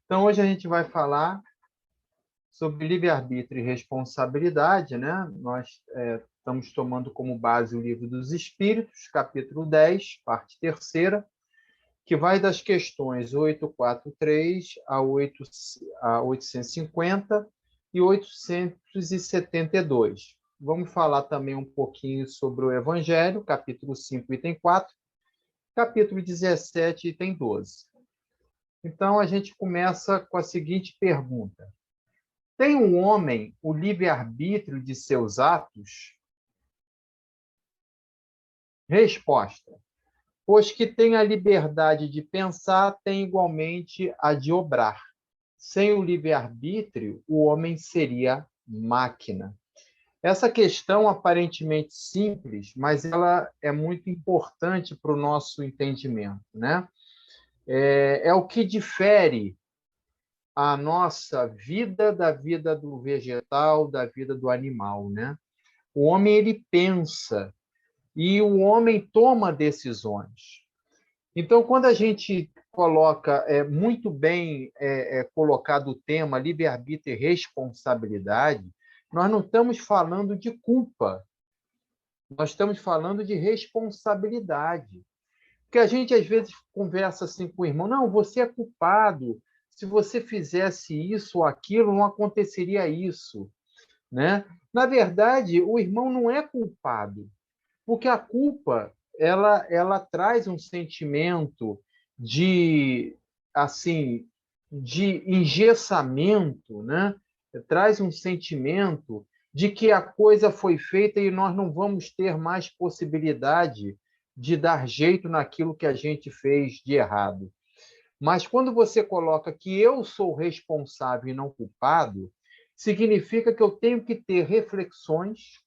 Então, hoje a gente vai falar sobre livre-arbítrio e responsabilidade, né? Nós estamos tomando como base o Livro dos Espíritos, capítulo 10, parte terceira, que vai das questões 843 a 850 e 872. Vamos falar também um pouquinho sobre o Evangelho, capítulo 5, item 4, capítulo 17, item 12. Então, a gente começa com a seguinte pergunta: tem o homem o livre-arbítrio de seus atos? Resposta: pois que tem a liberdade de pensar, tem igualmente a de obrar. Sem o livre-arbítrio, o homem seria máquina. Essa questão aparentemente simples, mas ela é muito importante para o nosso entendimento, né? É o que difere a nossa vida da vida do vegetal, da vida do animal, né? O homem ele pensa e o homem toma decisões. Então, quando a gente coloca muito bem colocado o tema livre-arbítrio e responsabilidade, nós não estamos falando de culpa, nós estamos falando de responsabilidade. Porque a gente, às vezes, conversa assim com o irmão: não, você é culpado, se você fizesse isso ou aquilo, não aconteceria isso. Né? Na verdade, o irmão não é culpado, porque a culpa ela traz um sentimento de assim de engessamento, né? Traz um sentimento de que a coisa foi feita e nós não vamos ter mais possibilidade de dar jeito naquilo que a gente fez de errado. Mas quando você coloca que eu sou responsável e não culpado, significa que eu tenho que ter reflexões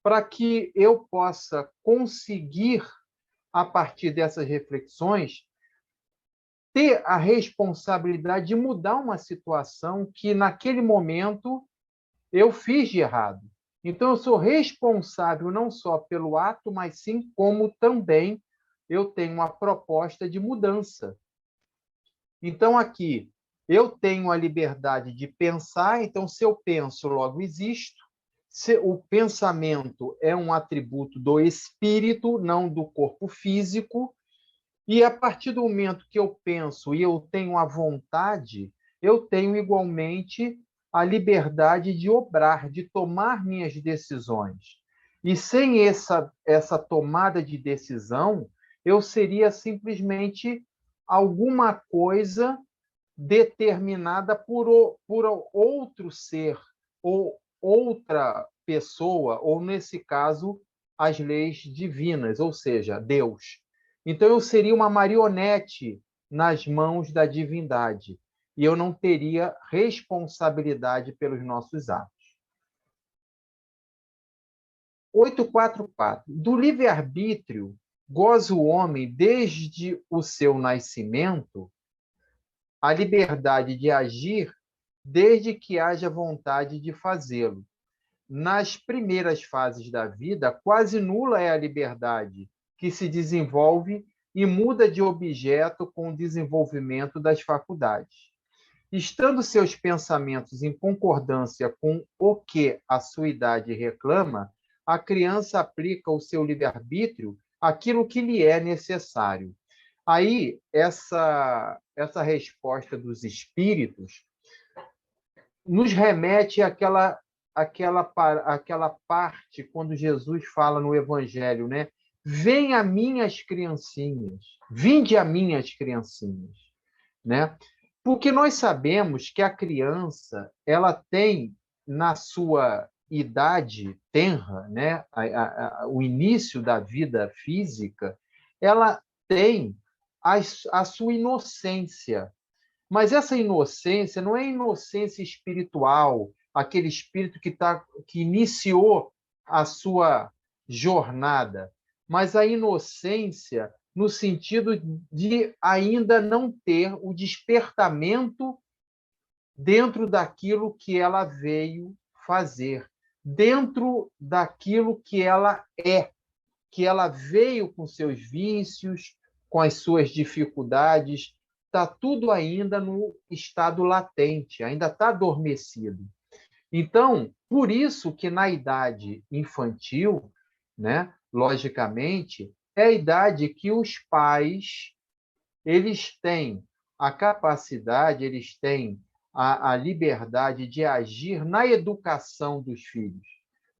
para que eu possa conseguir, a partir dessas reflexões, ter a responsabilidade de mudar uma situação que, naquele momento, eu fiz de errado. Então, eu sou responsável não só pelo ato, mas sim como também eu tenho uma proposta de mudança. Então, aqui, eu tenho a liberdade de pensar, então, se eu penso, logo existo. O pensamento é um atributo do espírito, não do corpo físico, e a partir do momento que eu penso e eu tenho a vontade, eu tenho igualmente a liberdade de obrar, de tomar minhas decisões. E sem essa tomada de decisão, eu seria simplesmente alguma coisa determinada por outro ser ou outra pessoa, ou, nesse caso, as leis divinas, ou seja, Deus. Então, eu seria uma marionete nas mãos da divindade e eu não teria responsabilidade pelos nossos atos. 844. Do livre-arbítrio goza o homem desde o seu nascimento a liberdade de agir desde que haja vontade de fazê-lo. Nas primeiras fases da vida, quase nula é a liberdade, que se desenvolve e muda de objeto com o desenvolvimento das faculdades. Estando seus pensamentos em concordância com o que a sua idade reclama, a criança aplica o seu livre-arbítrio àquilo que lhe é necessário. Aí, essa resposta dos espíritos nos remete àquela parte quando Jesus fala no Evangelho, né? Venha a minhas criancinhas, vinde a minhas criancinhas, né? Porque nós sabemos que a criança ela tem na sua idade tenra, né? O início da vida física, ela tem a sua inocência, mas essa inocência não é inocência espiritual, aquele espírito que iniciou a sua jornada, mas a inocência no sentido de ainda não ter o despertamento dentro daquilo que ela veio fazer, dentro daquilo que ela veio com seus vícios, com as suas dificuldades, está tudo ainda no estado latente, ainda está adormecido. Então, por isso que na idade infantil, né, logicamente, é a idade que os pais eles têm a capacidade, eles têm a liberdade de agir na educação dos filhos,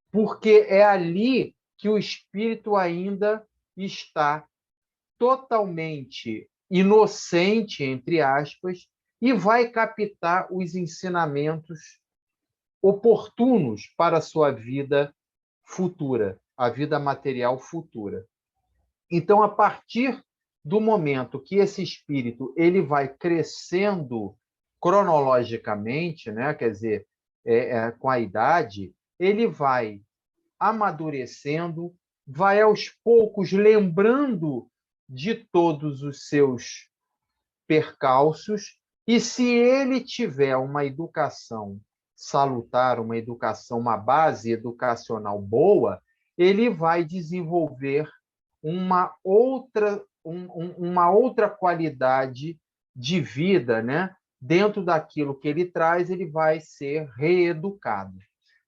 porque é ali que o espírito ainda está totalmente inocente, entre aspas, e vai captar os ensinamentos oportunos para a sua vida futura, a vida material futura. Então, a partir do momento que esse espírito ele vai crescendo cronologicamente, né? Quer dizer, com a idade, ele vai amadurecendo, vai aos poucos lembrando de todos os seus percalços, e se ele tiver uma educação salutar, uma educação, uma base educacional boa, ele vai desenvolver uma outra qualidade de vida, né? Dentro daquilo que ele traz, ele vai ser reeducado.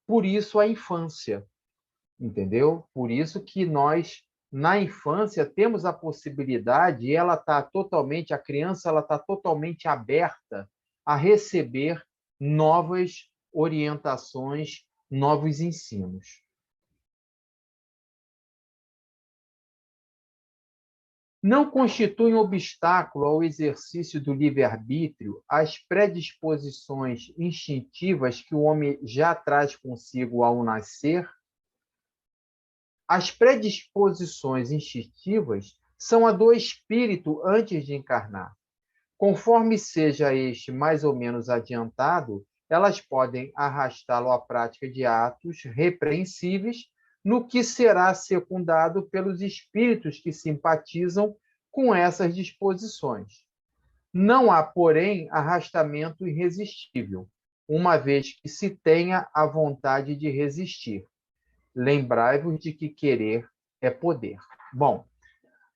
Por isso a infância, entendeu? Por isso que nós, na infância, temos a possibilidade, e ela está totalmente, a criança ela está totalmente aberta a receber novas orientações, novos ensinos. Não constitui um obstáculo ao exercício do livre-arbítrio as predisposições instintivas que o homem já traz consigo ao nascer? As predisposições instintivas são a do espírito antes de encarnar. Conforme seja este mais ou menos adiantado, elas podem arrastá-lo à prática de atos repreensíveis, no que será secundado pelos espíritos que simpatizam com essas disposições. Não há, porém, arrastamento irresistível, uma vez que se tenha a vontade de resistir. Lembrai-vos de que querer é poder. Bom,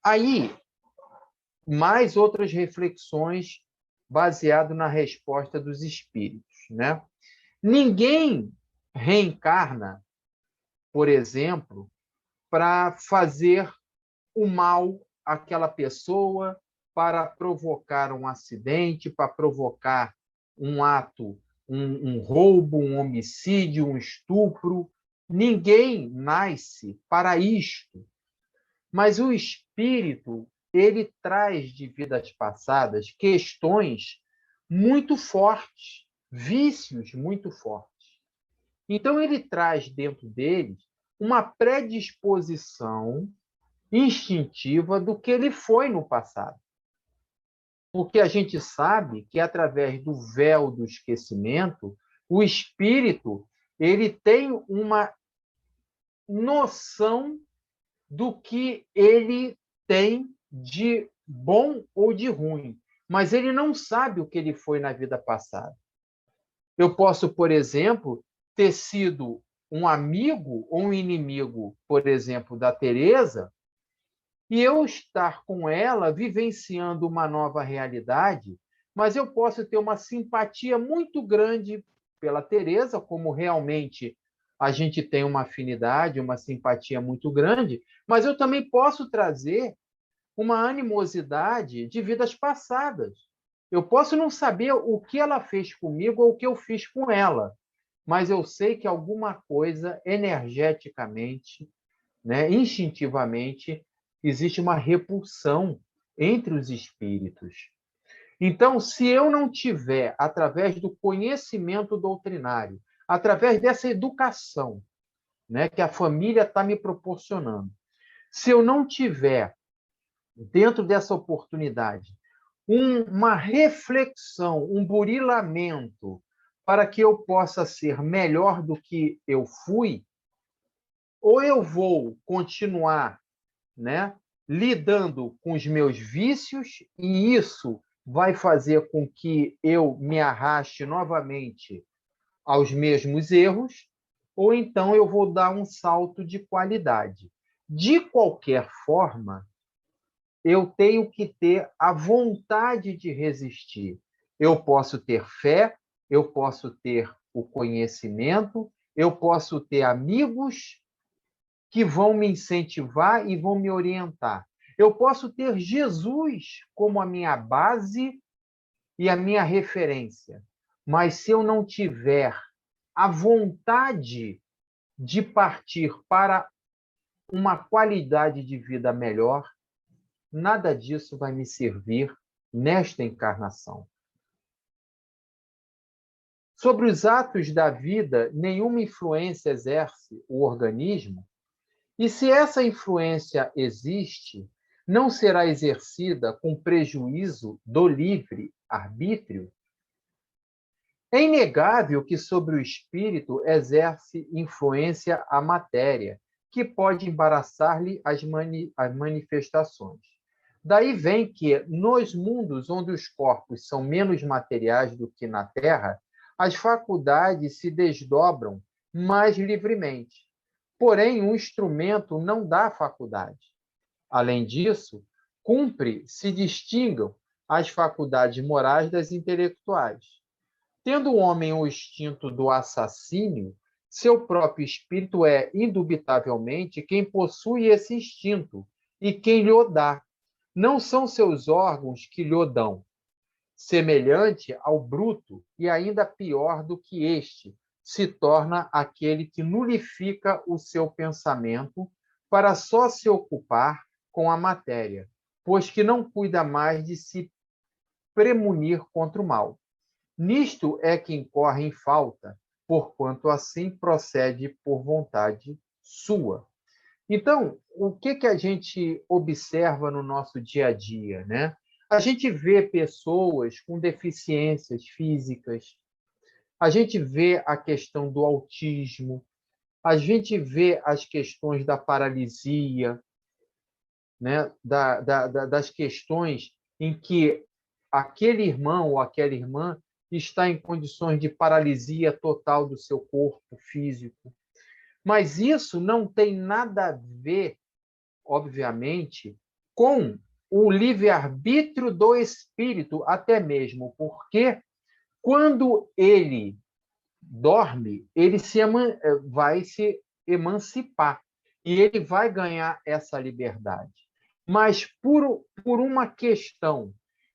aí, mais outras reflexões baseado na resposta dos espíritos, né? Ninguém reencarna, por exemplo, para fazer o mal àquela pessoa, para provocar um acidente, para provocar um ato, um roubo, um homicídio, um estupro. Ninguém nasce para isto. Mas o espírito, ele traz de vidas passadas questões muito fortes, vícios muito fortes. Então, ele traz dentro dele uma predisposição instintiva do que ele foi no passado. Porque a gente sabe que, através do véu do esquecimento, o espírito ele tem uma noção do que ele tem de bom ou de ruim, mas ele não sabe o que ele foi na vida passada. Eu posso, por exemplo, ter sido um amigo ou um inimigo, por exemplo, da Teresa, e eu estar com ela vivenciando uma nova realidade, mas eu posso ter uma simpatia muito grande pela Teresa, como realmente a gente tem uma afinidade, uma simpatia muito grande, mas eu também posso trazer uma animosidade de vidas passadas. Eu posso não saber o que ela fez comigo ou o que eu fiz com ela, mas eu sei que alguma coisa energeticamente, né, instintivamente, existe uma repulsão entre os espíritos. Então, se eu não tiver, através do conhecimento doutrinário, através dessa educação, né, que a família está me proporcionando, se eu não tiver, dentro dessa oportunidade, uma reflexão, um burilamento, para que eu possa ser melhor do que eu fui, ou eu vou continuar, né, lidando com os meus vícios, e isso vai fazer com que eu me arraste novamente aos mesmos erros, ou então eu vou dar um salto de qualidade. De qualquer forma, eu tenho que ter a vontade de resistir. Eu posso ter fé, eu posso ter o conhecimento, eu posso ter amigos que vão me incentivar e vão me orientar. Eu posso ter Jesus como a minha base e a minha referência. Mas se eu não tiver a vontade de partir para uma qualidade de vida melhor, nada disso vai me servir nesta encarnação. Sobre os atos da vida, nenhuma influência exerce o organismo, e se essa influência existe, não será exercida com prejuízo do livre-arbítrio? É inegável que sobre o espírito exerce influência a matéria, que pode embaraçar-lhe as manifestações. Daí vem que, nos mundos onde os corpos são menos materiais do que na Terra, as faculdades se desdobram mais livremente. Porém, um instrumento não dá faculdade. Além disso, cumpre se distingam as faculdades morais das intelectuais. Tendo o homem o instinto do assassínio, seu próprio espírito é, indubitavelmente, quem possui esse instinto e quem lhe o dá. Não são seus órgãos que lhe o dão. Semelhante ao bruto, e ainda pior do que este, se torna aquele que nulifica o seu pensamento para só se ocupar com a matéria, pois que não cuida mais de se premunir contra o mal. Nisto é que incorre em falta, porquanto assim procede por vontade sua. Então, o que a gente observa no nosso dia a dia, né? A gente vê pessoas com deficiências físicas, a gente vê a questão do autismo, a gente vê as questões da paralisia, né? Das questões em que aquele irmão ou aquela irmã está em condições de paralisia total do seu corpo físico. Mas isso não tem nada a ver, obviamente, com o livre-arbítrio do espírito, até mesmo porque, quando ele dorme, ele vai se emancipar e ele vai ganhar essa liberdade. Mas por uma questão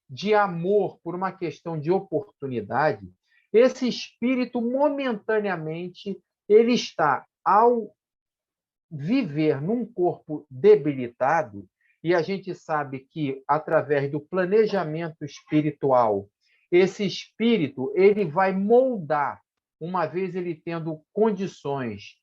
de amor, por uma questão de oportunidade, esse espírito, momentaneamente, ele está, ao viver num corpo debilitado, e a gente sabe que, através do planejamento espiritual, esse espírito ele vai moldar, uma vez ele tendo condições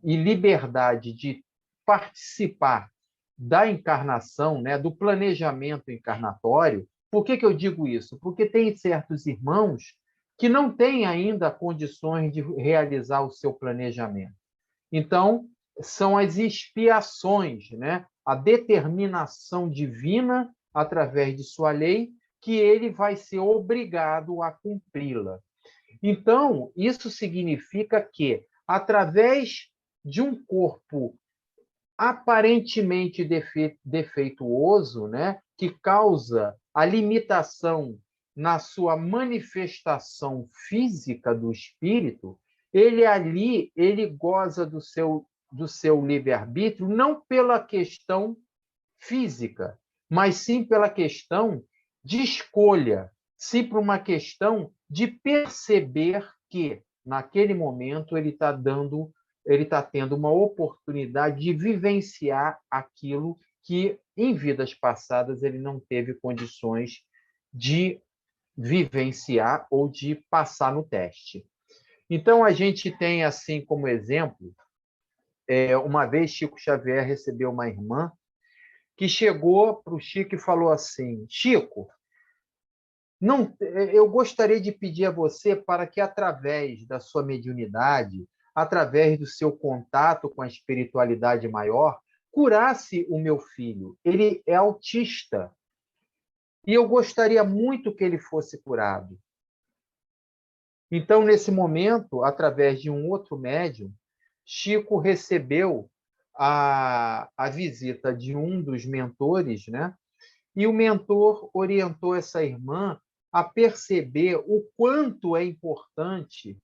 e liberdade de participar da encarnação, né, do planejamento encarnatório. Por que eu digo isso? Porque tem certos irmãos que não têm ainda condições de realizar o seu planejamento. Então, são as expiações, né? A determinação divina, através de sua lei, que ele vai ser obrigado a cumpri-la. Então, isso significa que, através de um corpo aparentemente defeituoso, né, que causa a limitação na sua manifestação física do espírito, ele goza do seu livre-arbítrio não pela questão física, mas sim pela questão de escolha, sim por uma questão de perceber que, naquele momento, ele está tendo uma oportunidade de vivenciar aquilo que, em vidas passadas, ele não teve condições de vivenciar ou de passar no teste. Então, a gente tem, assim como exemplo, uma vez Chico Xavier recebeu uma irmã que chegou para o Chico e falou assim: Chico, não, eu gostaria de pedir a você para que, através da sua mediunidade, através do seu contato com a espiritualidade maior, curasse o meu filho. Ele é autista e eu gostaria muito que ele fosse curado. Então, nesse momento, através de um outro médium, Chico recebeu a visita de um dos mentores, né? e o mentor orientou essa irmã a perceber o quanto é importante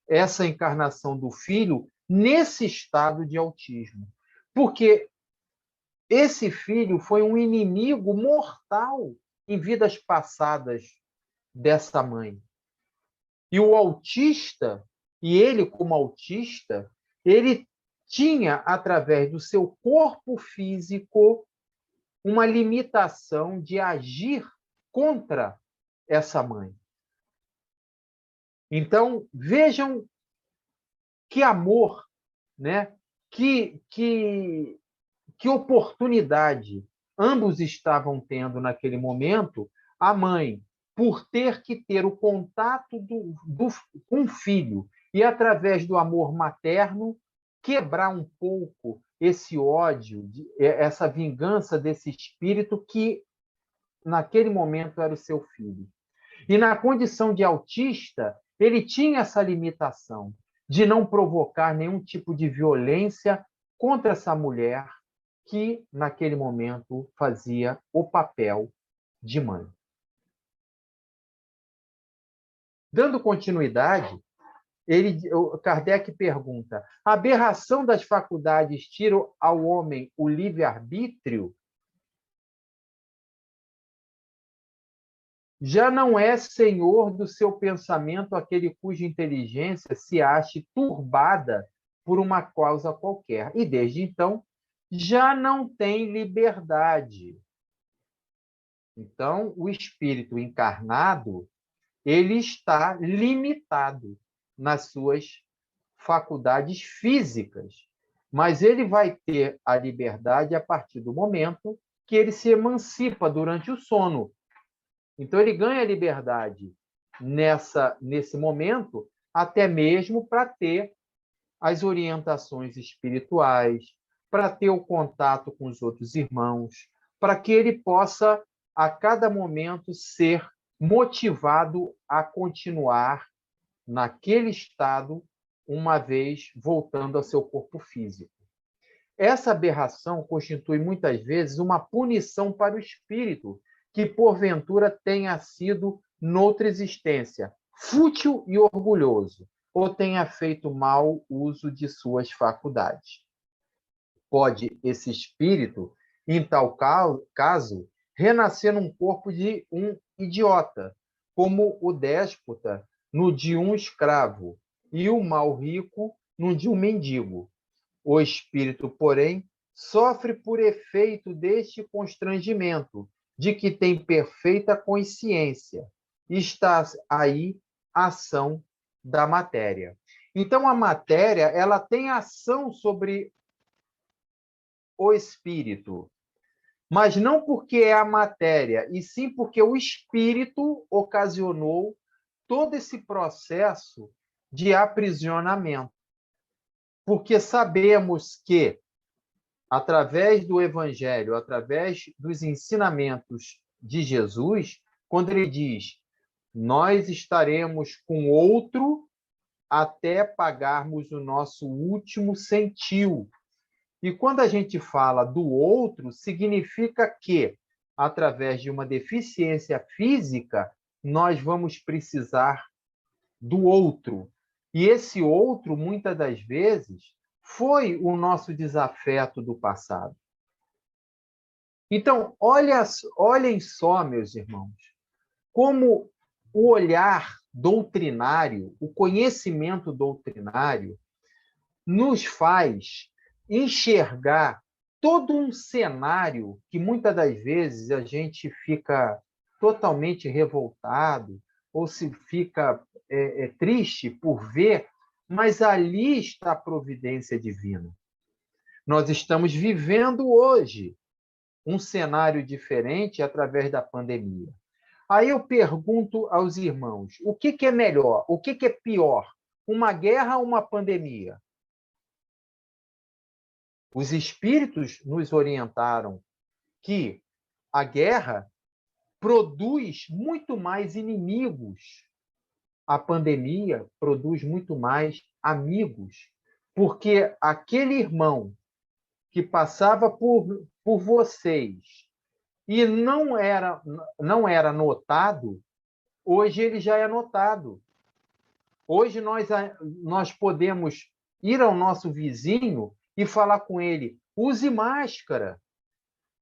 essa encarnação do filho nesse estado de autismo. Porque esse filho foi um inimigo mortal em vidas passadas dessa mãe. E o autista, e ele como autista, ele tinha, através do seu corpo físico, uma limitação de agir contra essa mãe. Então, vejam que amor, né? Que oportunidade ambos estavam tendo naquele momento. A mãe, por ter que ter o contato com o filho e, através do amor materno, quebrar um pouco esse ódio, essa vingança desse espírito que, naquele momento, era o seu filho. E, na condição de autista, ele tinha essa limitação de não provocar nenhum tipo de violência contra essa mulher que, naquele momento, fazia o papel de mãe. Dando continuidade, Kardec pergunta: a aberração das faculdades tira ao homem o livre-arbítrio? Já não é senhor do seu pensamento aquele cuja inteligência se ache turbada por uma causa qualquer, e desde então já não tem liberdade. Então, o espírito encarnado, ele está limitado nas suas faculdades físicas, mas ele vai ter a liberdade a partir do momento que ele se emancipa durante o sono. Então, ele ganha liberdade nesse momento, até mesmo para ter as orientações espirituais, para ter o contato com os outros irmãos, para que ele possa, a cada momento, ser motivado a continuar naquele estado, uma vez voltando ao seu corpo físico. Essa aberração constitui, muitas vezes, uma punição para o espírito, que, porventura, tenha sido, noutra existência, fútil e orgulhoso, ou tenha feito mau uso de suas faculdades. Pode esse espírito, em tal caso, renascer num corpo de um idiota, como o déspota no de um escravo, e o mal rico no de um mendigo. O espírito, porém, sofre por efeito deste constrangimento, de que tem perfeita consciência. Está aí a ação da matéria. Então, a matéria, ela tem ação sobre o espírito, mas não porque é a matéria, e sim porque o espírito ocasionou todo esse processo de aprisionamento. Porque sabemos que, através do Evangelho, através dos ensinamentos de Jesus, quando ele diz: nós estaremos com outro até pagarmos o nosso último centil. E quando a gente fala do outro, significa que, através de uma deficiência física, nós vamos precisar do outro. E esse outro, muitas das vezes, foi o nosso desafeto do passado. Então, olhem só, meus irmãos, como o olhar doutrinário, o conhecimento doutrinário, nos faz enxergar todo um cenário que muitas das vezes a gente fica totalmente revoltado ou se fica triste por ver, mas ali está a providência divina. Nós estamos vivendo hoje um cenário diferente através da pandemia. Aí eu pergunto aos irmãos, o que é melhor? O que é pior? Uma guerra ou uma pandemia? Os espíritos nos orientaram que a guerra produz muito mais inimigos. A pandemia produz muito mais amigos, porque aquele irmão que passava por vocês e não era notado, hoje ele já é notado. Hoje nós podemos ir ao nosso vizinho e falar com ele: use máscara,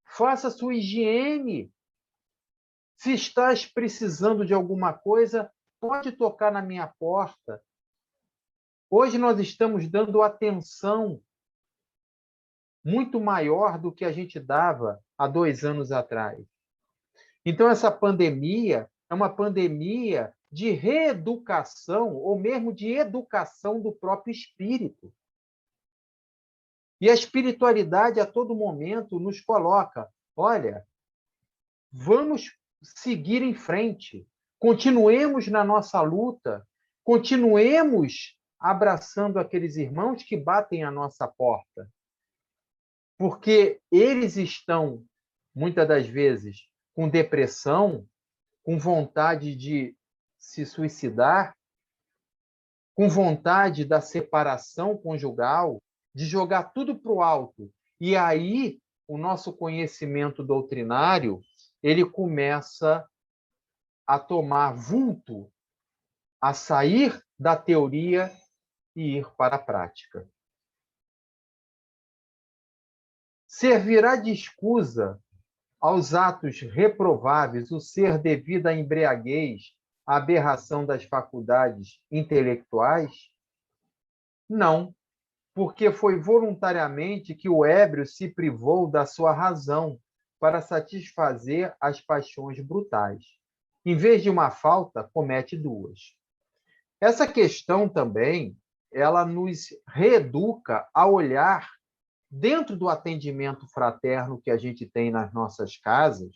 faça sua higiene. Se estás precisando de alguma coisa, pode tocar na minha porta. Hoje nós estamos dando atenção muito maior do que a gente dava há 2 anos atrás. Então, essa pandemia é uma pandemia de reeducação, ou mesmo de educação do próprio espírito. E a espiritualidade, a todo momento, nos coloca: olha, vamos seguir em frente, continuemos na nossa luta, continuemos abraçando aqueles irmãos que batem à nossa porta, porque eles estão, muitas das vezes, com depressão, com vontade de se suicidar, com vontade da separação conjugal, de jogar tudo para o alto. E aí, o nosso conhecimento doutrinário, ele começa a tomar vulto, a sair da teoria e ir para a prática. Servirá de escusa aos atos reprováveis o ser devido à embriaguez, à aberração das faculdades intelectuais? Não, porque foi voluntariamente que o ébrio se privou da sua razão para satisfazer as paixões brutais. Em vez de uma falta, comete duas. Essa questão também, ela nos reeduca a olhar dentro do atendimento fraterno que a gente tem nas nossas casas,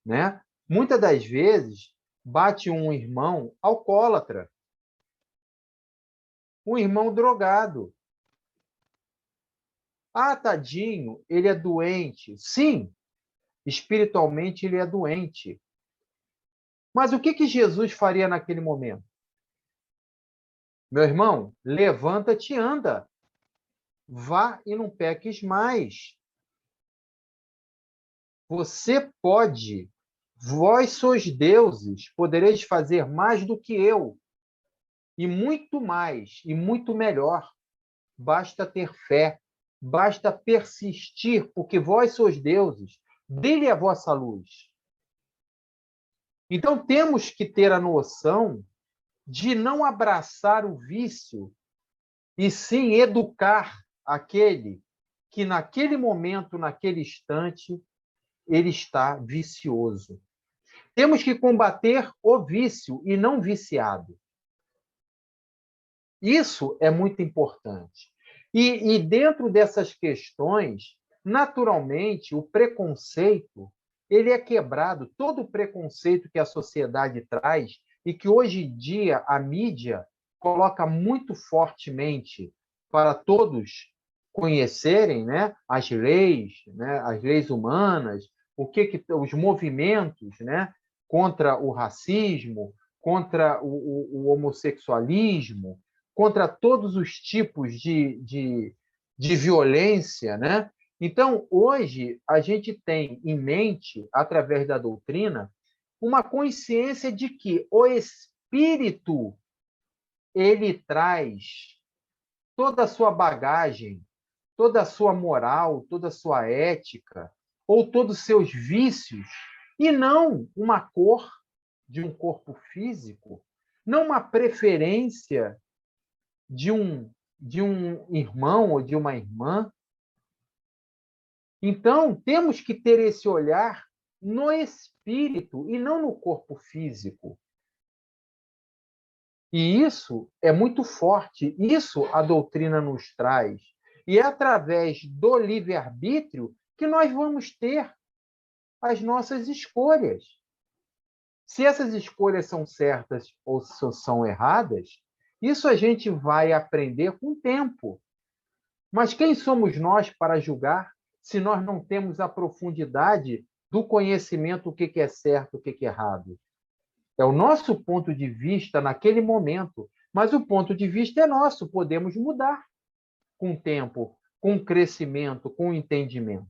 né? Muitas das vezes bate um irmão alcoólatra, um irmão drogado. Ah, tadinho, ele é doente. Sim, espiritualmente ele é doente. Mas o que Jesus faria naquele momento? Meu irmão, levanta-te e anda. Vá e não peques mais. Você pode. Vós sois deuses, podereis fazer mais do que eu. E muito mais, e muito melhor. Basta ter fé, basta persistir, porque vós sois deuses. Dele é a vossa luz. Então, temos que ter a noção de não abraçar o vício, e sim educar aquele que, naquele momento, naquele instante, ele está vicioso. Temos que combater o vício e não viciado. Isso é muito importante. E dentro dessas questões, naturalmente, o preconceito ele é quebrado. Todo o preconceito que a sociedade traz e que hoje em dia a mídia coloca muito fortemente para todos conhecerem, né, as leis humanas, os movimentos, né, contra o racismo, contra o homossexualismo, contra todos os tipos de violência, né? Então, hoje, a gente tem em mente, através da doutrina, uma consciência de que o espírito ele traz toda a sua bagagem, toda a sua moral, toda a sua ética, ou todos os seus vícios, e não uma cor de um corpo físico, não uma preferência de um irmão ou de uma irmã. Então, temos que ter esse olhar no espírito e não no corpo físico. E isso é muito forte, isso a doutrina nos traz. E é através do livre-arbítrio que nós vamos ter as nossas escolhas. Se essas escolhas são certas ou são erradas, isso a gente vai aprender com o tempo. Mas quem somos nós para julgar se nós não temos a profundidade do conhecimento o que é certo, o que é errado? É o nosso ponto de vista naquele momento, mas o ponto de vista é nosso, podemos mudar com o tempo, com o crescimento, com o entendimento.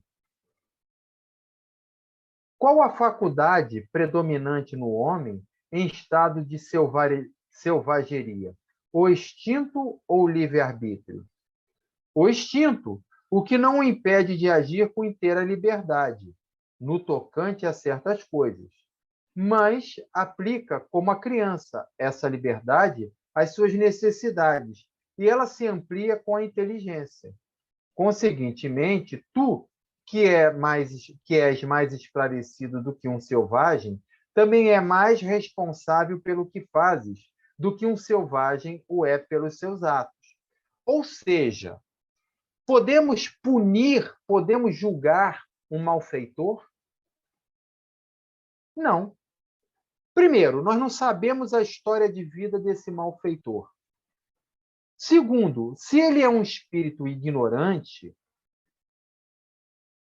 Qual a faculdade predominante no homem em estado de selvageria? O instinto ou o livre-arbítrio? O instinto, o que não o impede de agir com inteira liberdade, no tocante a certas coisas, mas aplica, como a criança, essa liberdade às suas necessidades, e ela se amplia com a inteligência. Conseguintemente, tu, que és mais esclarecido do que um selvagem, também é mais responsável pelo que fazes do que um selvagem o é pelos seus atos. Ou seja, podemos punir, podemos julgar um malfeitor? Não. Primeiro, nós não sabemos a história de vida desse malfeitor. Segundo, se ele é um espírito ignorante,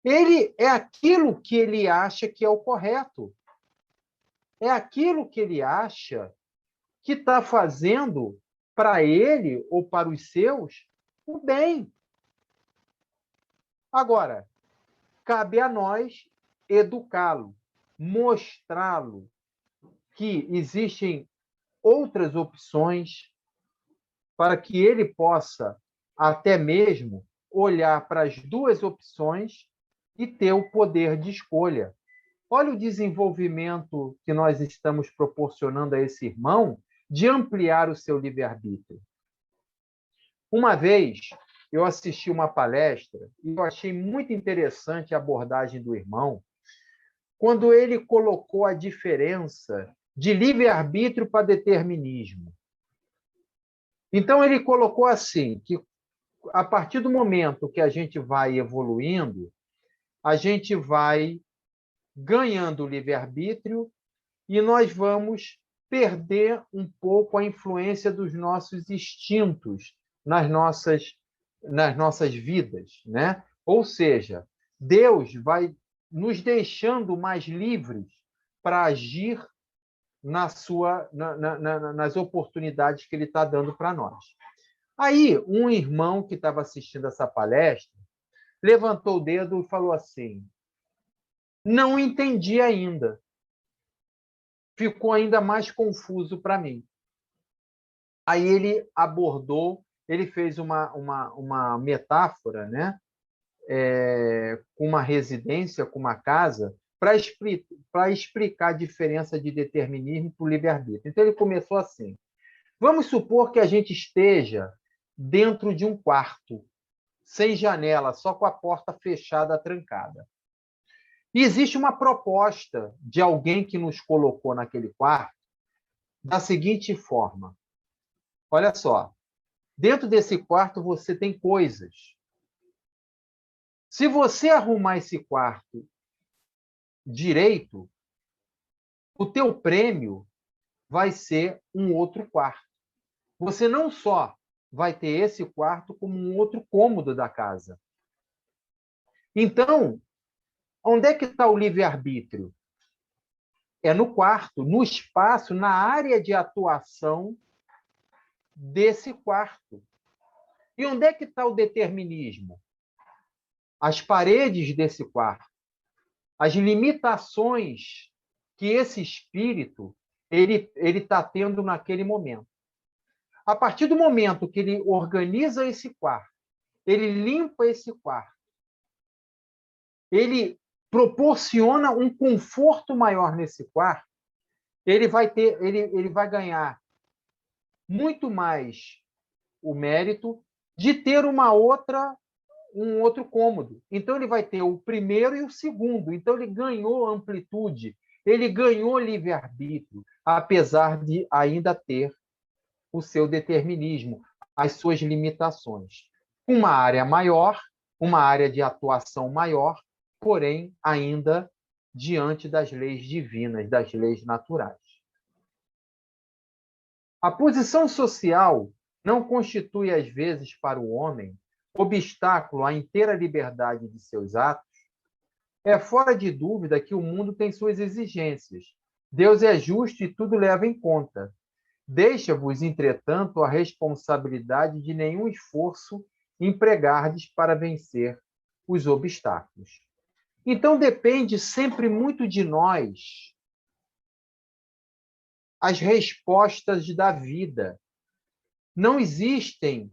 ele é aquilo que ele acha que é o correto. É aquilo que ele acha que está fazendo para ele ou para os seus o bem. Agora, cabe a nós educá-lo, mostrá-lo que existem outras opções para que ele possa até mesmo olhar para as duas opções e ter o poder de escolha. Olha o desenvolvimento que nós estamos proporcionando a esse irmão de ampliar o seu livre-arbítrio. Uma vez, eu assisti uma palestra e eu achei muito interessante a abordagem do irmão, quando ele colocou a diferença de livre-arbítrio para determinismo. Então, ele colocou assim, que a partir do momento que a gente vai evoluindo, a gente vai ganhando livre-arbítrio e nós vamos perder um pouco a influência dos nossos instintos nas nossas vidas, né? Ou seja, Deus vai nos deixando mais livres para agir nas oportunidades que Ele está dando para nós. Aí, um irmão que estava assistindo essa palestra levantou o dedo e falou assim: não entendi ainda. Ficou ainda mais confuso para mim. Aí ele abordou, ele fez uma metáfora, né? Com uma residência, com uma casa, para explicar a diferença de determinismo para o livre-arbítrio. Então, ele começou assim: vamos supor que a gente esteja dentro de um quarto, sem janela, só com a porta fechada, trancada. E existe uma proposta de alguém que nos colocou naquele quarto da seguinte forma: olha só, dentro desse quarto você tem coisas. Se você arrumar esse quarto direito, o teu prêmio vai ser um outro quarto. Você não só vai ter esse quarto, como um outro cômodo da casa. Então, onde é que está o livre-arbítrio? É no quarto, no espaço, na área de atuação desse quarto. E onde é que está o determinismo? As paredes desse quarto, as limitações que esse espírito ele está tendo naquele momento. A partir do momento que ele organiza esse quarto, ele limpa esse quarto, ele proporciona um conforto maior nesse quarto, ele vai ganhar muito mais o mérito de ter um outro cômodo. Então, ele vai ter o primeiro e o segundo. Então, ele ganhou amplitude, ele ganhou livre-arbítrio, apesar de ainda ter o seu determinismo, as suas limitações. Uma área maior, uma área de atuação maior, porém, ainda diante das leis divinas, das leis naturais. A posição social não constitui, às vezes, para o homem, obstáculo à inteira liberdade de seus atos. É fora de dúvida que o mundo tem suas exigências. Deus é justo e tudo leva em conta. Deixa-vos, entretanto, a responsabilidade de nenhum esforço empregardes para vencer os obstáculos. Então, depende sempre muito de nós as respostas da vida. Não existem,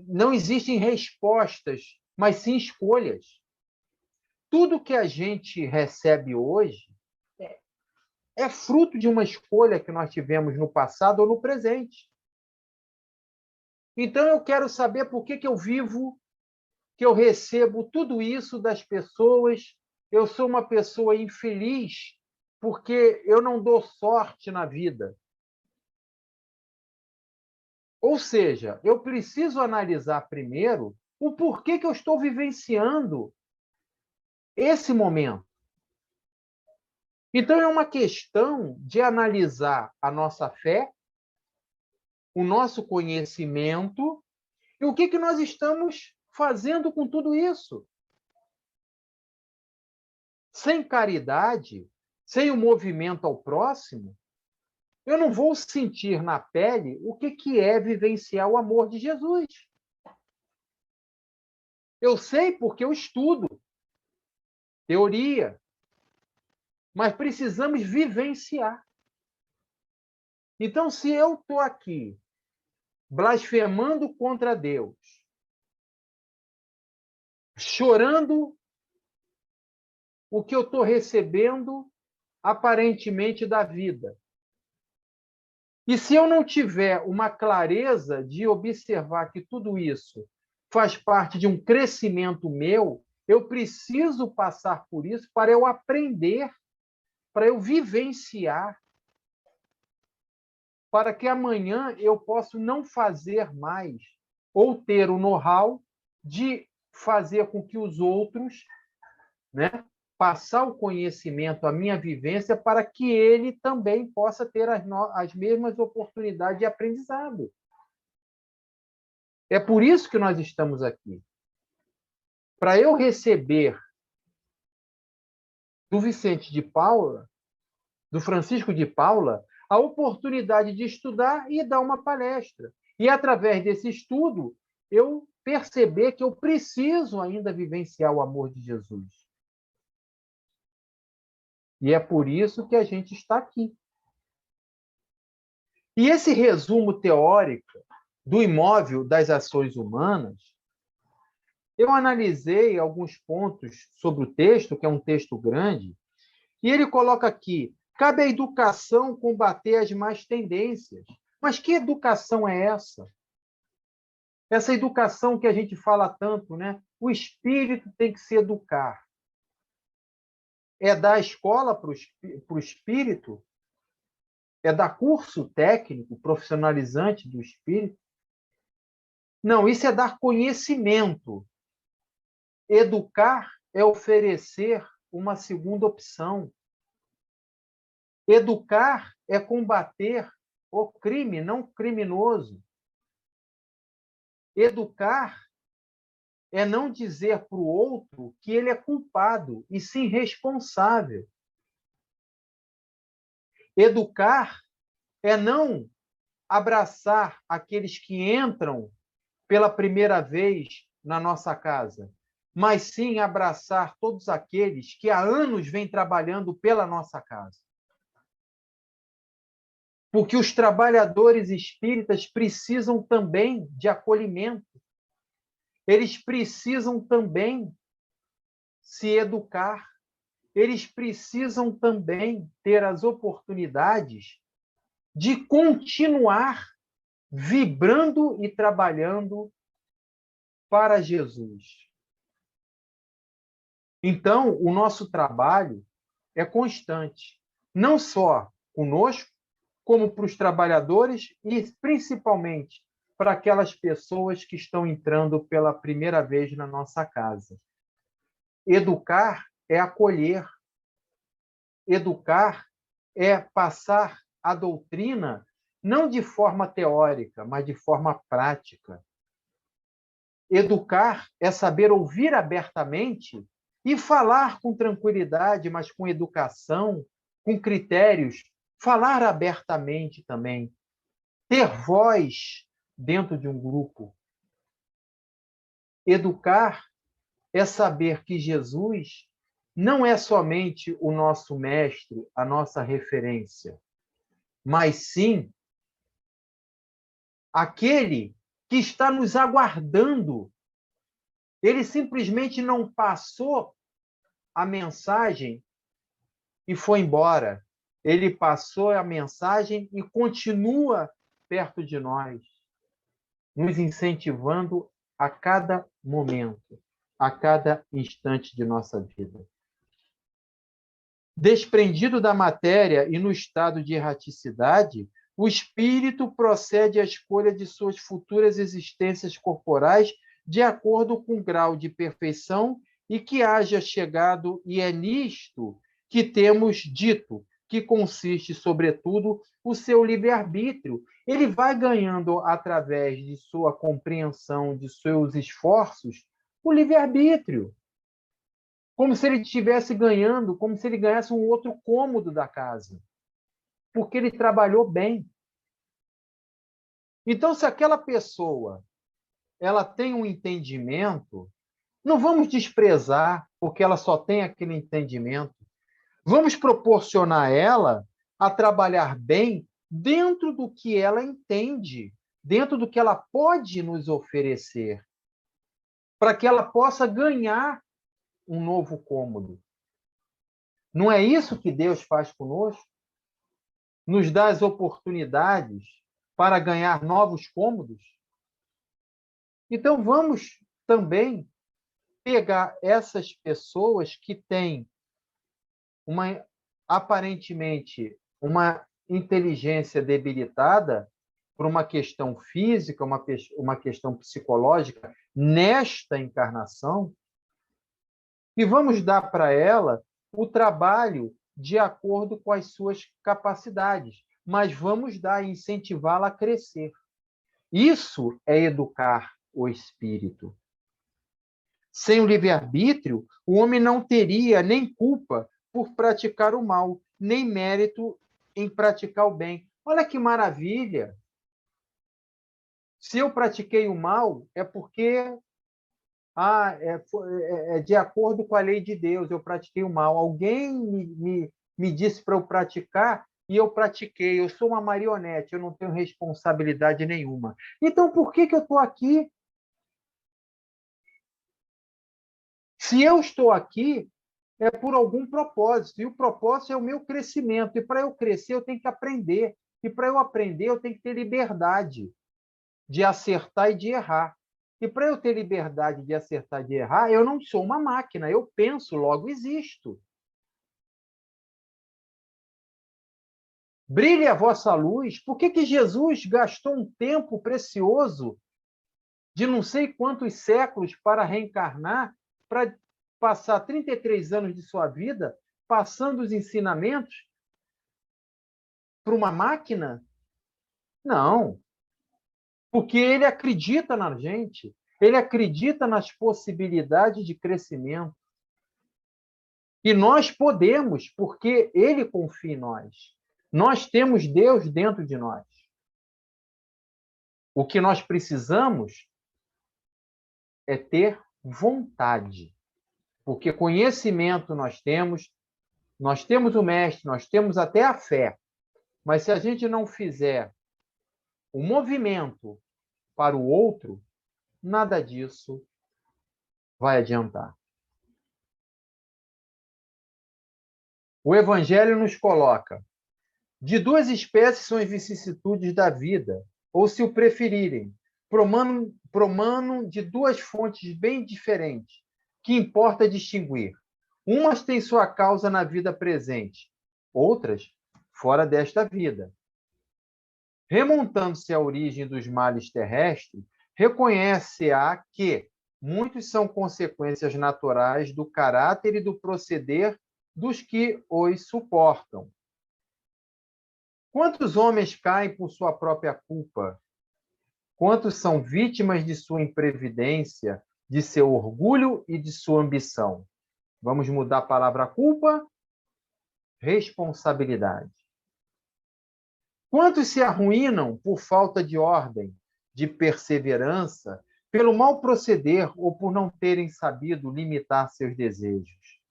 não existem respostas, mas sim escolhas. Tudo que a gente recebe hoje é fruto de uma escolha que nós tivemos no passado ou no presente. Então, eu quero saber por que eu vivo, que eu recebo tudo isso das pessoas. Eu sou uma pessoa infeliz porque eu não dou sorte na vida. Ou seja, eu preciso analisar primeiro o porquê que eu estou vivenciando esse momento. Então, é uma questão de analisar a nossa fé, o nosso conhecimento e o que nós estamos fazendo com tudo isso. Sem caridade, sem o movimento ao próximo, eu não vou sentir na pele o que é vivenciar o amor de Jesus. Eu sei porque eu estudo teoria, mas precisamos vivenciar. Então, se eu estou aqui blasfemando contra Deus, chorando o que eu estou recebendo aparentemente da vida, e se eu não tiver uma clareza de observar que tudo isso faz parte de um crescimento meu, eu preciso passar por isso para eu aprender, para eu vivenciar, para que amanhã eu possa não fazer mais, ou ter o know-how de fazer com que os outros, né, passar o conhecimento, a minha vivência, para que ele também possa ter as mesmas oportunidades de aprendizado. É por isso que nós estamos aqui. Para eu receber do Vicente de Paula, do Francisco de Paula, a oportunidade de estudar e dar uma palestra. E, através desse estudo, eu perceber que eu preciso ainda vivenciar o amor de Jesus. E é por isso que a gente está aqui. E esse resumo teórico do imóvel das ações humanas, eu analisei alguns pontos sobre o texto, que é um texto grande, e ele coloca aqui: cabe à educação combater as más tendências. Mas que educação é essa? Essa educação que a gente fala tanto, né? O espírito tem que se educar. É dar escola para o espírito? É dar curso técnico, profissionalizante do espírito? Não, isso é dar conhecimento. Educar é oferecer uma segunda opção. Educar é combater o crime, não o criminoso. Educar é não dizer para o outro que ele é culpado, e sim responsável. Educar é não abraçar aqueles que entram pela primeira vez na nossa casa, mas sim abraçar todos aqueles que há anos vêm trabalhando pela nossa casa. Porque os trabalhadores espíritas precisam também de acolhimento. Eles precisam também se educar. Eles precisam também ter as oportunidades de continuar vibrando e trabalhando para Jesus. Então, o nosso trabalho é constante, não só conosco, como para os trabalhadores e, principalmente, para aquelas pessoas que estão entrando pela primeira vez na nossa casa. Educar é acolher. Educar é passar a doutrina não de forma teórica, mas de forma prática. Educar é saber ouvir abertamente e falar com tranquilidade, mas com educação, com critérios, falar abertamente também, ter voz dentro de um grupo. Educar é saber que Jesus não é somente o nosso mestre, a nossa referência, mas sim aquele que está nos aguardando. Ele simplesmente não passou a mensagem e foi embora. Ele passou a mensagem e continua perto de nós, nos incentivando a cada momento, a cada instante de nossa vida. Desprendido da matéria e no estado de erraticidade, o espírito procede à escolha de suas futuras existências corporais de acordo com o grau de perfeição e que haja chegado, e é nisto que temos dito, que consiste, sobretudo, o seu livre-arbítrio. Ele vai ganhando, através de sua compreensão, de seus esforços, o livre-arbítrio. Como se ele estivesse ganhando, como se ele ganhasse um outro cômodo da casa. Porque ele trabalhou bem. Então, se aquela pessoa ela tem um entendimento, não vamos desprezar porque ela só tem aquele entendimento. Vamos proporcionar a ela a trabalhar bem dentro do que ela entende, dentro do que ela pode nos oferecer, para que ela possa ganhar um novo cômodo. Não é isso que Deus faz conosco? Nos dá as oportunidades para ganhar novos cômodos? Então, vamos também pegar essas pessoas que têm aparentemente uma inteligência debilitada por uma questão física, uma questão psicológica nesta encarnação, e vamos dar para ela o trabalho de acordo com as suas capacidades, mas vamos dar e incentivá-la a crescer. Isso é educar o espírito. Sem o livre-arbítrio, o homem não teria nem culpa por praticar o mal, nem mérito em praticar o bem. Olha que maravilha! Se eu pratiquei o mal, é porque é de acordo com a lei de Deus, eu pratiquei o mal. Alguém me disse para eu praticar e eu pratiquei. Eu sou uma marionete, eu não tenho responsabilidade nenhuma. Então, por que eu estou aqui? Se eu estou aqui, é por algum propósito, e o propósito é o meu crescimento. E para eu crescer, eu tenho que aprender. E para eu aprender, eu tenho que ter liberdade de acertar e de errar. E para eu ter liberdade de acertar e de errar, eu não sou uma máquina, eu penso, logo existo. Brilhe a vossa luz. Por que Jesus gastou um tempo precioso de não sei quantos séculos para reencarnar, para passar 33 anos de sua vida passando os ensinamentos para uma máquina? Não. Porque ele acredita na gente, ele acredita nas possibilidades de crescimento. E nós podemos, porque ele confia em nós. Nós temos Deus dentro de nós. O que nós precisamos é ter vontade. Porque conhecimento nós temos o mestre, nós temos até a fé. Mas se a gente não fizer o movimento para o outro, nada disso vai adiantar. O Evangelho nos coloca: de duas espécies são as vicissitudes da vida, ou, se o preferirem, promanam de duas fontes bem diferentes, que importa distinguir. Umas têm sua causa na vida presente, outras fora desta vida. Remontando-se à origem dos males terrestres, reconhece-á que muitos são consequências naturais do caráter e do proceder dos que os suportam. Quantos homens caem por sua própria culpa? Quantos são vítimas de sua imprevidência, de seu orgulho e de sua ambição? Vamos mudar a palavra culpa? Responsabilidade. Quantos se arruinam por falta de ordem, de perseverança, pelo mal proceder ou por não terem sabido limitar seus desejos.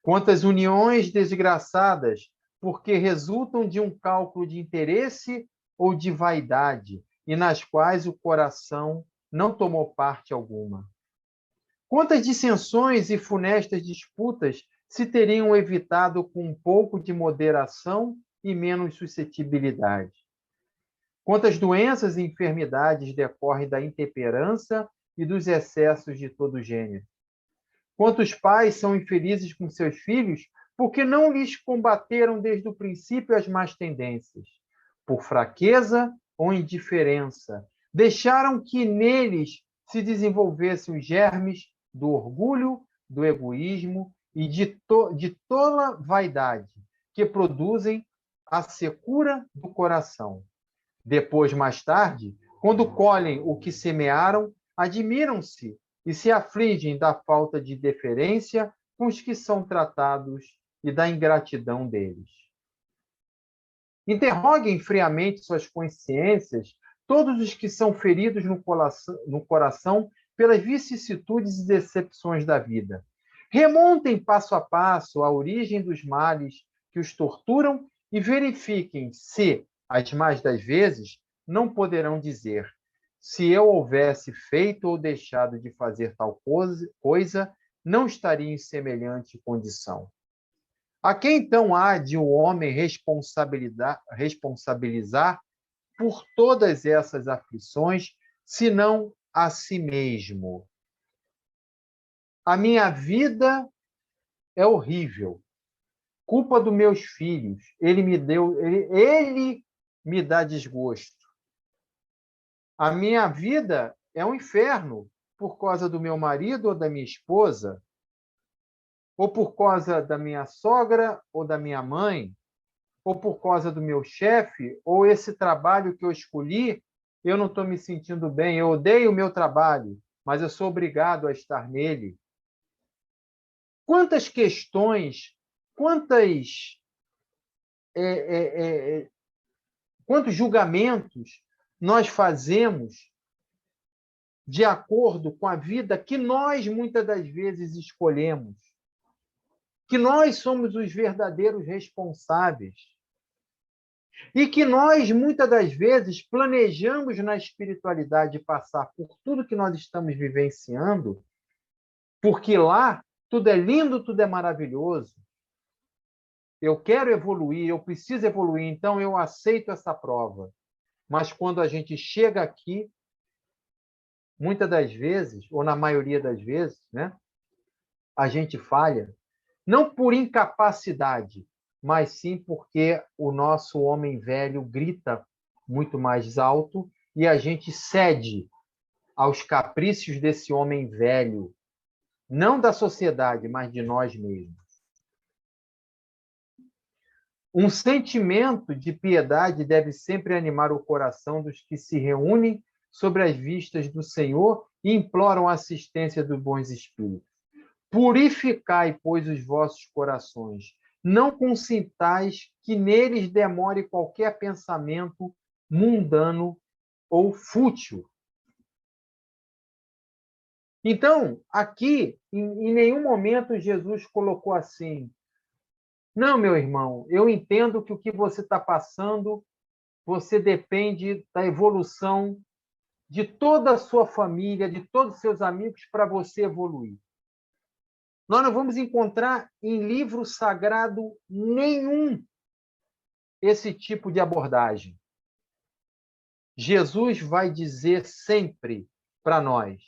Quantas uniões desgraçadas, porque resultam de um cálculo de interesse ou de vaidade, e nas quais o coração não tomou parte alguma. Quantas dissensões e funestas disputas se teriam evitado com um pouco de moderação e menos suscetibilidade? Quantas doenças e enfermidades decorrem da intemperança e dos excessos de todo gênero? Quantos pais são infelizes com seus filhos porque não lhes combateram desde o princípio as más tendências? Por fraqueza ou indiferença, deixaram que neles se desenvolvessem os germes do orgulho, do egoísmo e de tola vaidade, que produzem a secura do coração. Depois, mais tarde, quando colhem o que semearam, admiram-se e se afligem da falta de deferência com os que são tratados e da ingratidão deles. Interroguem friamente suas consciências, todos os que são feridos no coração pelas vicissitudes e decepções da vida. Remontem passo a passo a origem dos males que os torturam e verifiquem se, as mais das vezes, não poderão dizer: se eu houvesse feito ou deixado de fazer tal coisa, não estaria em semelhante condição. A quem então há de o homem responsabilizar por todas essas aflições, senão a si mesmo? A minha vida é horrível, culpa dos meus filhos. Ele me dá desgosto. A minha vida é um inferno por causa do meu marido ou da minha esposa, ou por causa da minha sogra ou da minha mãe, ou por causa do meu chefe, ou esse trabalho que eu escolhi, eu não estou me sentindo bem, eu odeio o meu trabalho, mas eu sou obrigado a estar nele. Quantas questões, quantos julgamentos nós fazemos de acordo com a vida que nós muitas das vezes escolhemos, que nós somos os verdadeiros responsáveis e que nós muitas das vezes planejamos na espiritualidade passar por tudo que nós estamos vivenciando, porque lá tudo é lindo, tudo é maravilhoso. Eu quero evoluir, eu preciso evoluir, então eu aceito essa prova. Mas quando a gente chega aqui, muitas das vezes, ou na maioria das vezes, né, a gente falha, não por incapacidade, mas sim porque o nosso homem velho grita muito mais alto e a gente cede aos caprichos desse homem velho, não da sociedade, mas de nós mesmos. Um sentimento de piedade deve sempre animar o coração dos que se reúnem sobre as vistas do Senhor e imploram a assistência dos bons espíritos. Purificai, pois, os vossos corações. Não consintais que neles demore qualquer pensamento mundano ou fútil. Então, aqui, em nenhum momento Jesus colocou assim: não, meu irmão, eu entendo que o que você está passando, você depende da evolução de toda a sua família, de todos os seus amigos, para você evoluir. Nós não vamos encontrar em livro sagrado nenhum esse tipo de abordagem. Jesus vai dizer sempre para nós: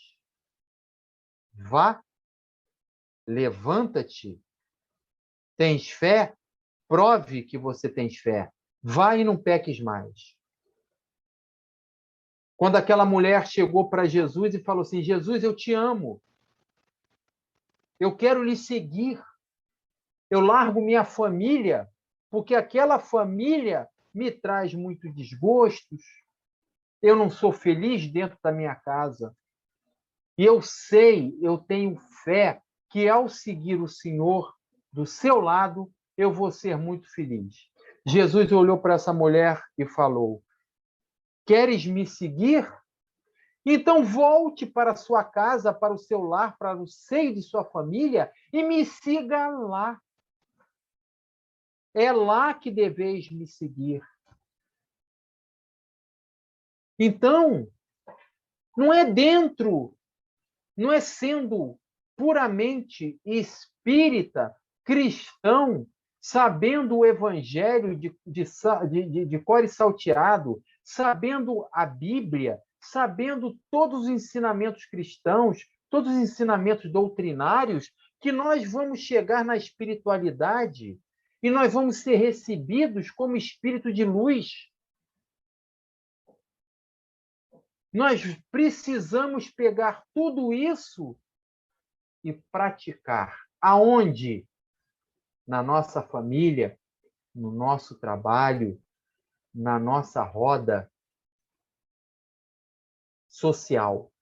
vá, levanta-te, tens fé, prove que você tens fé, vá e não peques mais. Quando aquela mulher chegou para Jesus e falou assim: Jesus, eu te amo, eu quero lhe seguir, eu largo minha família, porque aquela família me traz muitos desgostos, eu não sou feliz dentro da minha casa. E eu sei, eu tenho fé que ao seguir o Senhor do seu lado, eu vou ser muito feliz. Jesus olhou para essa mulher e falou: queres me seguir? Então, volte para a sua casa, para o seu lar, para o seio de sua família e me siga lá. É lá que deveis me seguir. Então, não é dentro, não é sendo puramente espírita, cristão, sabendo o evangelho de cor e salteado, sabendo a Bíblia, sabendo todos os ensinamentos cristãos, todos os ensinamentos doutrinários, que nós vamos chegar na espiritualidade e nós vamos ser recebidos como espírito de luz. Nós precisamos pegar tudo isso e praticar. Aonde? Na nossa família, no nosso trabalho, na nossa roda social.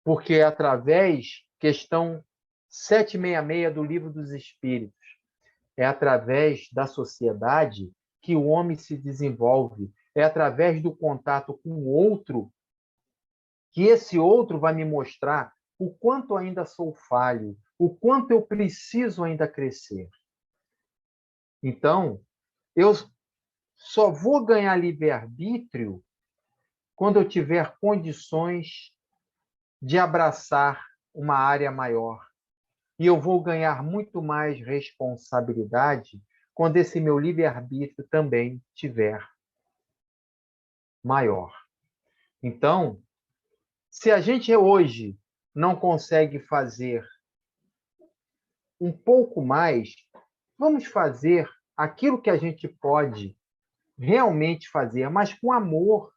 Porque é através, questão 766 do Livro dos Espíritos, é através da sociedade que o homem se desenvolve, é através do contato com o outro que esse outro vai me mostrar o quanto ainda sou falho, o quanto eu preciso ainda crescer. Então, eu só vou ganhar livre-arbítrio quando eu tiver condições de abraçar uma área maior. E eu vou ganhar muito mais responsabilidade quando esse meu livre-arbítrio também tiver maior. Então, se a gente hoje não consegue fazer um pouco mais, vamos fazer aquilo que a gente pode realmente fazer, mas com amor,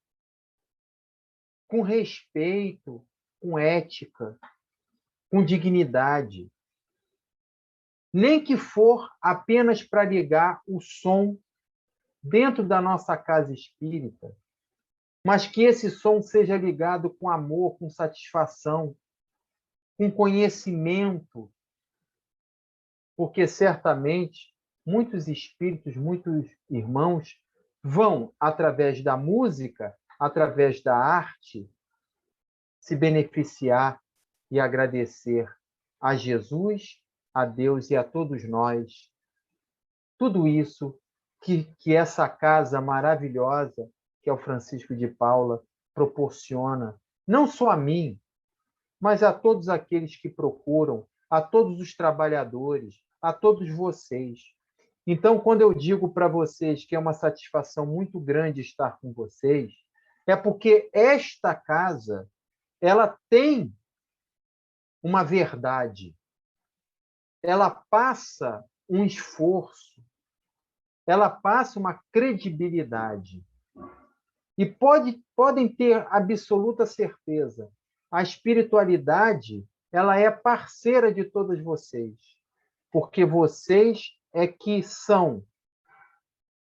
com respeito, com ética, com dignidade. Nem que for apenas para ligar o som dentro da nossa casa espírita, mas que esse som seja ligado com amor, com satisfação, com conhecimento, porque certamente muitos espíritos, muitos irmãos vão, através da música, através da arte, se beneficiar e agradecer a Jesus, a Deus e a todos nós. Tudo isso que essa casa maravilhosa, que é o Francisco de Paula, proporciona, não só a mim, mas a todos aqueles que procuram, a todos os trabalhadores, a todos vocês. Então, quando eu digo para vocês que é uma satisfação muito grande estar com vocês, é porque esta casa, ela tem uma verdade, ela passa um esforço, ela passa uma credibilidade. E podem ter absoluta certeza, a espiritualidade, ela é parceira de todos vocês, porque vocês é que são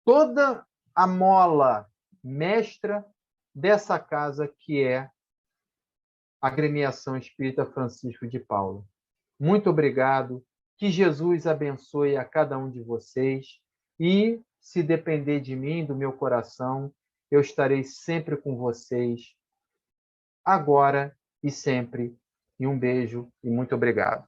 toda a mola mestra dessa casa que é a Agremiação Espírita Francisco de Paula. Muito obrigado, que Jesus abençoe a cada um de vocês e, se depender de mim, do meu coração, eu estarei sempre com vocês, agora e sempre. E um beijo e muito obrigado.